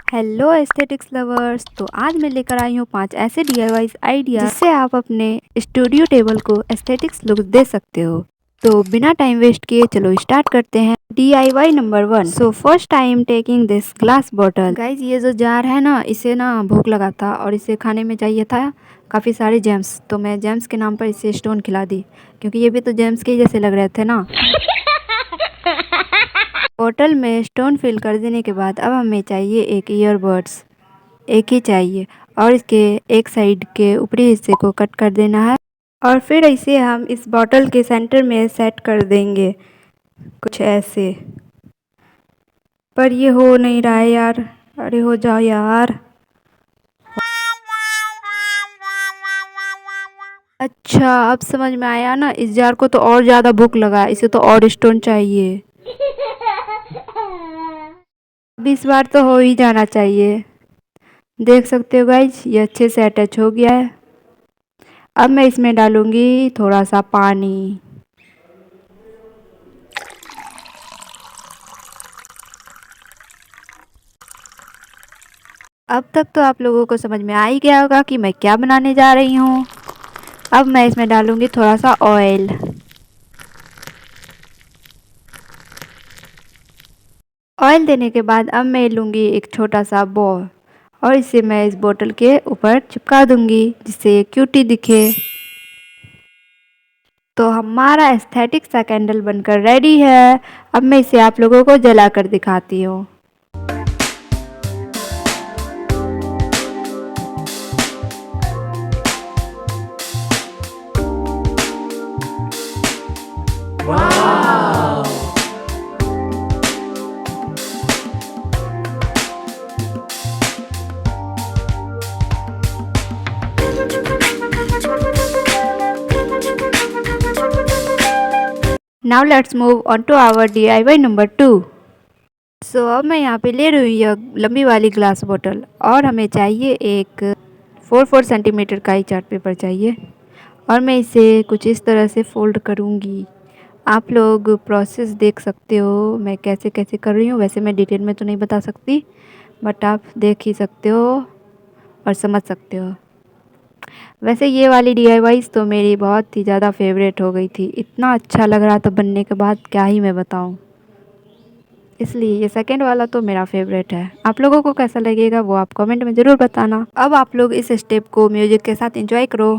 Hello aesthetics lovers. तो आज मैं लेकर आई हूँ 5 ऐसे DIY आइडिया जिससे आप अपने स्टूडियो टेबल को एस्थेटिक्स लुक दे सकते हो। तो बिना टाइम वेस्ट किए चलो स्टार्ट करते हैं। DIY number 1। So first time taking this glass bottle. Guys ये जो जार है ना, इसे ना भूख लगा था और इसे खाने में चाहिए था काफ़ी सारे जेम्स। तो मैं जेम्स के नाम पर इसे स्टोन खिला दी, क्योंकि ये भी तो जेम्स के जैसे लग रहे थे ना। बोतल में स्टोन फिल कर देने के बाद अब हमें चाहिए एक ईयरबड्स, एक ही चाहिए, और इसके एक साइड के ऊपरी हिस्से को कट कर देना है और फिर इसे हम इस बॉटल के सेंटर में सेट कर देंगे कुछ ऐसे। पर ये हो नहीं रहा है यार, अरे हो जाओ यार। अच्छा अब समझ में आया ना, इस जार को तो और ज़्यादा भूख लगा, इसे तो और स्टोन चाहिए। अब इस बार तो हो ही जाना चाहिए। देख सकते हो गाइज, ये अच्छे से अटैच हो गया है। अब मैं इसमें डालूंगी थोड़ा सा पानी। अब तक तो आप लोगों को समझ में आ ही गया होगा कि मैं क्या बनाने जा रही हूँ। अब मैं इसमें डालूंगी थोड़ा सा ऑयल। ऑयल देने के बाद अब मैं लूँगी एक छोटा सा बॉल और इसे मैं इस बोतल के ऊपर चिपका दूंगी जिससे ये क्यूटी दिखे। तो हमारा एस्थेटिक सा कैंडल बनकर रेडी है। अब मैं इसे आप लोगों को जला कर दिखाती हूँ। Now let's move on to our DIY number 2. सो अब मैं यहाँ पे ले रही हूँ यह लंबी वाली ग्लास बोतल और हमें चाहिए एक 4 सेंटीमीटर का ही चार्ट पेपर चाहिए और मैं इसे कुछ इस तरह से फोल्ड करूँगी। आप लोग प्रोसेस देख सकते हो मैं कैसे कैसे कर रही हूँ। वैसे मैं डिटेल में तो नहीं बता सकती, बट आप देख ही सकते हो और समझ सकते हो। वैसे ये वाली DIYs तो मेरी बहुत ही ज़्यादा फेवरेट हो गई थी, इतना अच्छा लग रहा था बनने के बाद, क्या ही मैं बताऊँ। इसलिए ये सेकंड वाला तो मेरा फेवरेट है। आप लोगों को कैसा लगेगा वो आप कमेंट में ज़रूर बताना। अब आप लोग इस स्टेप को म्यूजिक के साथ एंजॉय करो।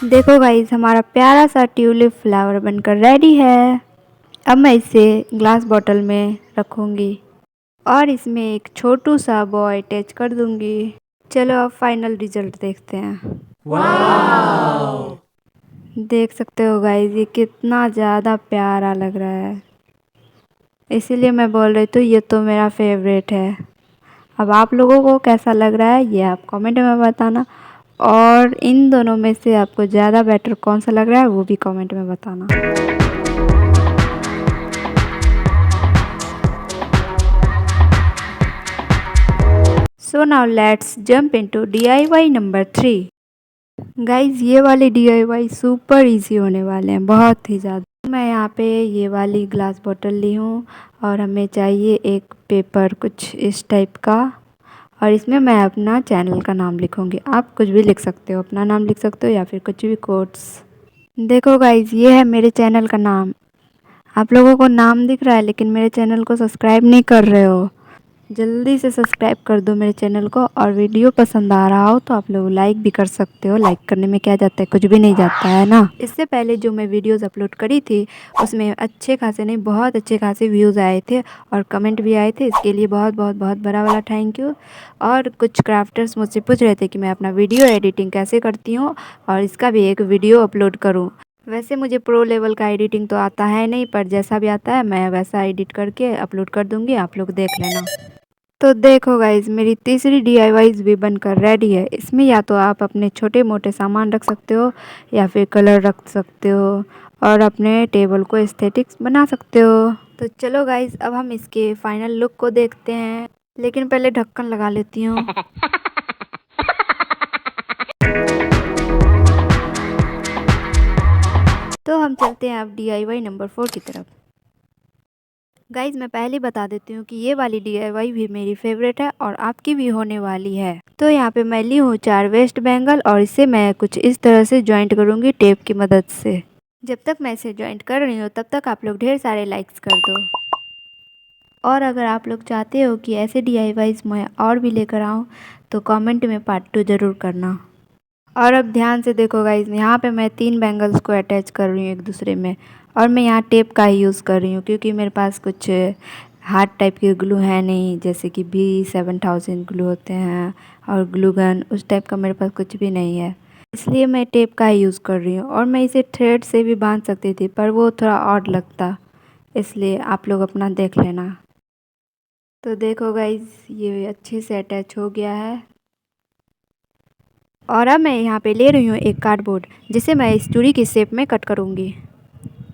देखो गाइस, हमारा प्यारा सा ट्यूलिप फ्लावर बनकर रेडी है। अब मैं इसे ग्लास बॉटल में रखूँगी और इसमें एक छोटू सा बॉय अटैच कर दूँगी। चलो अब फाइनल रिजल्ट देखते हैं। वाव! देख सकते हो गाइस, ये कितना ज़्यादा प्यारा लग रहा है, इसीलिए मैं बोल रही थी ये तो मेरा फेवरेट है। अब आप लोगों को कैसा लग रहा है ये आप कमेंट में बताना, और इन दोनों में से आपको ज़्यादा बेटर कौन सा लग रहा है वो भी कमेंट में बताना। So now let's jump into DIY number 3. Guys ये वाले DIY सुपर इजी होने वाले हैं, बहुत ही ज़्यादा। मैं यहाँ पे ये वाली ग्लास बॉटल ली हूँ और हमें चाहिए एक पेपर कुछ इस टाइप का, और इसमें मैं अपना चैनल का नाम लिखूँगी। आप कुछ भी लिख सकते हो, अपना नाम लिख सकते हो या फिर कुछ भी कोट्स। देखो गाइज ये है मेरे चैनल का नाम। आप लोगों को नाम दिख रहा है लेकिन मेरे चैनल को सब्सक्राइब नहीं कर रहे हो। जल्दी से सब्सक्राइब कर दो मेरे चैनल को, और वीडियो पसंद आ रहा हो तो आप लोग लाइक भी कर सकते हो। लाइक करने में क्या जाता है, कुछ भी नहीं जाता है ना। इससे पहले जो मैं वीडियोस अपलोड करी थी उसमें अच्छे खासे नहीं, बहुत अच्छे खासे व्यूज़ आए थे और कमेंट भी आए थे। इसके लिए बहुत बहुत बहुत बड़ा वाला थैंक यू। और कुछ क्राफ्टर्स मुझसे पूछ रहे थे कि मैं अपना वीडियो एडिटिंग कैसे करती हूँ और इसका भी एक वीडियो अपलोड करूँ। वैसे मुझे प्रो लेवल का एडिटिंग तो आता है नहीं, पर जैसा भी आता है मैं वैसा एडिट करके अपलोड कर दूँगी, आप लोग देख लेना। तो देखो गाइज मेरी तीसरी DIYs भी बनकर रेडी है। इसमें या तो आप अपने छोटे मोटे सामान रख सकते हो या फिर कलर रख सकते हो और अपने टेबल को एस्थेटिक्स बना सकते हो। तो चलो गाइज अब हम इसके फाइनल लुक को देखते हैं, लेकिन पहले ढक्कन लगा लेती हूँ। तो हम चलते हैं अब DIY नंबर 4 की तरफ। गाइज मैं पहले बता देती हूँ कि ये वाली DIY भी मेरी फेवरेट है और आपकी भी होने वाली है। तो यहाँ पे मैं ली हूँ 4 वेस्ट बैंगल और इसे मैं कुछ इस तरह से जॉइंट करूँगी टेप की मदद से। जब तक मैं इसे जॉइंट कर रही हूँ तब तक आप लोग ढेर सारे लाइक्स कर दो। और अगर आप लोग चाहते हो कि ऐसे DIYs मैं और भी लेकर आऊँ तो कमेंट में पार्ट 2 ज़रूर करना। और अब ध्यान से देखो गाइज, यहाँ पे मैं 3 बैंगल्स को अटैच कर रही हूँ एक दूसरे में, और मैं यहाँ टेप का ही यूज़ कर रही हूँ क्योंकि मेरे पास कुछ हार्ड टाइप के ग्लू है नहीं, जैसे कि B7000 ग्लू होते हैं और ग्लू गन, उस टाइप का मेरे पास कुछ भी नहीं है। इसलिए मैं टेप का ही यूज़ कर रही हूँ। और मैं इसे थ्रेड से भी बांध सकती थी पर वो थोड़ा ऑड लगता, इसलिए आप लोग अपना देख लेना। तो देखो गाइज ये अच्छे से अटैच हो गया है। और अब मैं यहाँ पे ले रही हूँ एक कार्डबोर्ड जिसे मैं इस चूड़ी की शेप में कट करूँगी।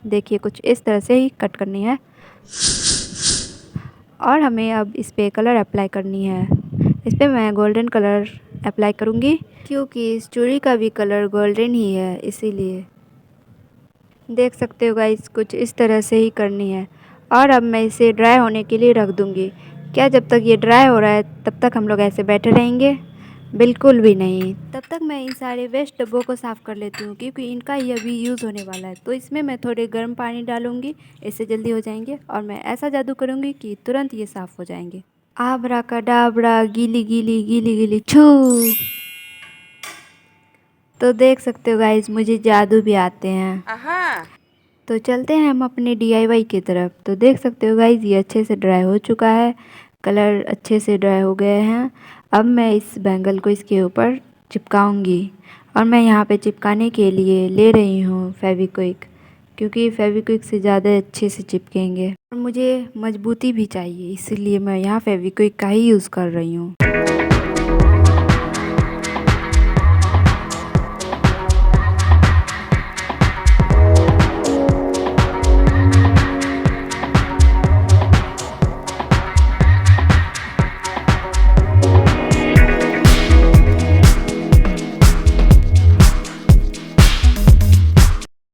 देखिए कुछ इस तरह से ही कट करनी है और हमें अब इस पर कलर अप्लाई करनी है। इस पर मैं गोल्डन कलर अप्लाई करूँगी क्योंकि इस चूड़ी का भी कलर गोल्डन ही है, इसीलिए। देख सकते हो गाइस कुछ इस तरह से ही करनी है। और अब मैं इसे ड्राई होने के लिए रख दूँगी। क्या जब तक ये ड्राई हो रहा है तब तक हम लोग ऐसे बैठे रहेंगे? बिल्कुल भी नहीं। तब तक मैं इन सारे वेस्ट डब्बों को साफ़ कर लेती हूँ क्योंकि इनका ही अभी यूज़ होने वाला है। तो इसमें मैं थोड़े गर्म पानी डालूँगी, इससे जल्दी हो जाएंगे। और मैं ऐसा जादू करूँगी कि तुरंत ये साफ़ हो जाएंगे। आबरा कडाबरा गीली गीली गीली गीली छू। तो देख सकते हो गाइस मुझे जादू भी आते हैं। तो चलते हैं हम अपने DIY की तरफ। तो देख सकते हो गाइस ये अच्छे से ड्राई हो चुका है, कलर अच्छे से ड्राई हो गए हैं। अब मैं इस बैंगल को इसके ऊपर चिपकाऊंगी, और मैं यहाँ पे चिपकाने के लिए ले रही हूँ फेविक्विक, क्योंकि फेविक्विक से ज़्यादा अच्छे से चिपकेंगे और मुझे मजबूती भी चाहिए, इसलिए मैं यहाँ फेविक्विक का ही यूज़ कर रही हूँ।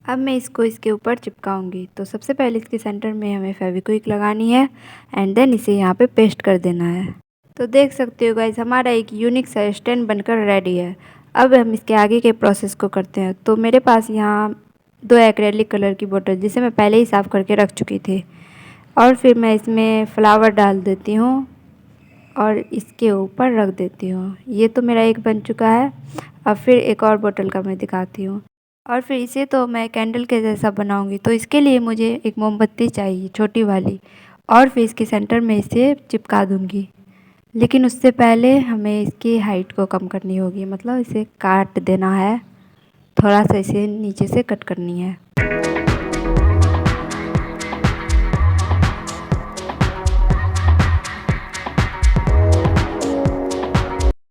अब मैं इसको इसके ऊपर चिपकाऊंगी। तो सबसे पहले इसके सेंटर में हमें फेविक्विक लगानी है एंड देन इसे यहाँ पे पेस्ट कर देना है। तो देख सकते हो गाइस हमारा एक यूनिक सा स्टैंड बनकर रेडी है। अब हम इसके आगे के प्रोसेस को करते हैं। तो मेरे पास यहाँ 2 एक्रेलिक कलर की बोतल जिसे मैं पहले ही साफ़ करके रख चुकी थी, और फिर मैं इसमें फ्लावर डाल देती हूँ और इसके ऊपर रख देती हूँ। ये तो मेरा एक बन चुका है। अब फिर एक और बोतल का मैं दिखाती हूँ। और फिर इसे तो मैं कैंडल के जैसा बनाऊंगी, तो इसके लिए मुझे एक मोमबत्ती चाहिए छोटी वाली, और फिर इसके सेंटर में इसे चिपका दूंगी। लेकिन उससे पहले हमें इसकी हाइट को कम करनी होगी, मतलब इसे काट देना है, थोड़ा सा इसे नीचे से कट करनी है।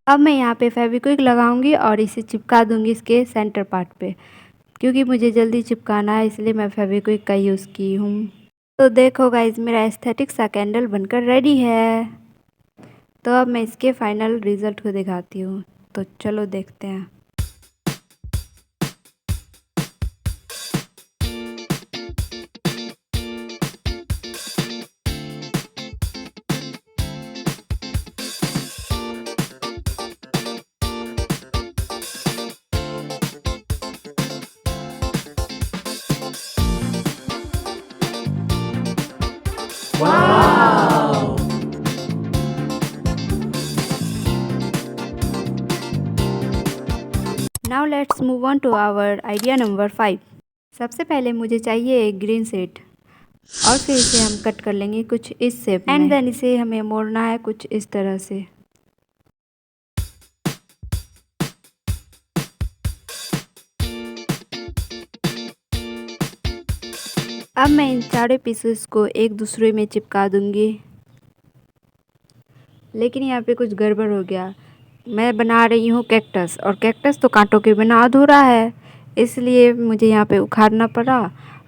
अब मैं यहाँ पे फेविक्विक लगाऊंगी और इसे चिपका दूंगी इसके सेंटर पार्ट पे, क्योंकि मुझे जल्दी चिपकाना है इसलिए मैं फेविक्विक का यूज़ की हूँ। तो देखो गाइज मेरा एस्थेटिक सा कैंडल बनकर रेडी है। तो अब मैं इसके फाइनल रिज़ल्ट को दिखाती हूँ, तो चलो देखते हैं। Now let's move on to our idea number 5। सबसे पहले मुझे चाहिए एक ग्रीन सेट और फिर इसे हम कट कर लेंगे कुछ इस शेप में, एंड देन इसे हमें मोड़ना है कुछ इस तरह से। अब मैं इन चारों पीसेस को एक दूसरे में चिपका दूंगी, लेकिन यहाँ पे कुछ गड़बड़ हो गया। मैं बना रही हूँ कैक्टस, और कैक्टस तो कांटों के बिना अधूरा है, इसलिए मुझे यहाँ पे उखाड़ना पड़ा।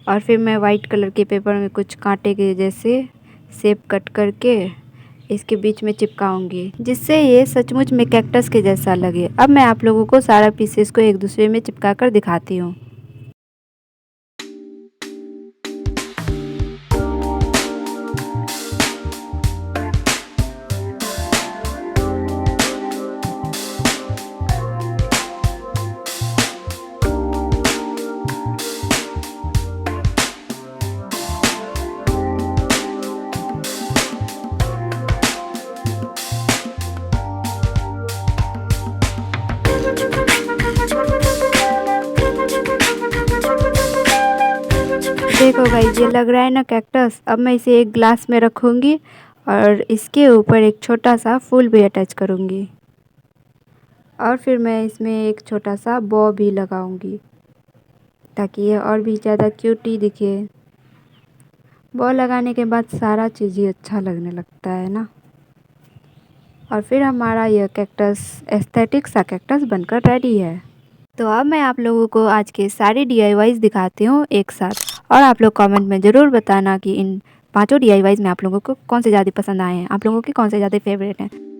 और फिर मैं वाइट कलर के पेपर में कुछ कांटे के जैसे शेप कट करके इसके बीच में चिपकाऊंगी, जिससे ये सचमुच में कैक्टस के जैसा लगे। अब मैं आप लोगों को सारा पीसेस को एक दूसरे में चिपका कर दिखाती हूँ। देखो गाइस, ये लग रहा है ना कैक्टस। अब मैं इसे एक ग्लास में रखूँगी और इसके ऊपर एक छोटा सा फूल भी अटैच करूँगी, और फिर मैं इसमें एक छोटा सा बॉ भी लगाऊंगी ताकि ये और भी ज़्यादा क्यूटी दिखे। बॉ लगाने के बाद सारा चीज़ ही अच्छा लगने लगता है ना। और फिर हमारा यह कैक्टस एस्थेटिक सा कैक्टस बनकर रेडी है। तो अब मैं आप लोगों को आज के सारे DIYs दिखाती हूँ एक साथ, और आप लोग कमेंट में ज़रूर बताना कि इन 5 DIYs में आप लोगों को कौन से ज़्यादा पसंद आए हैं, आप लोगों के कौन से ज़्यादा फेवरेट हैं।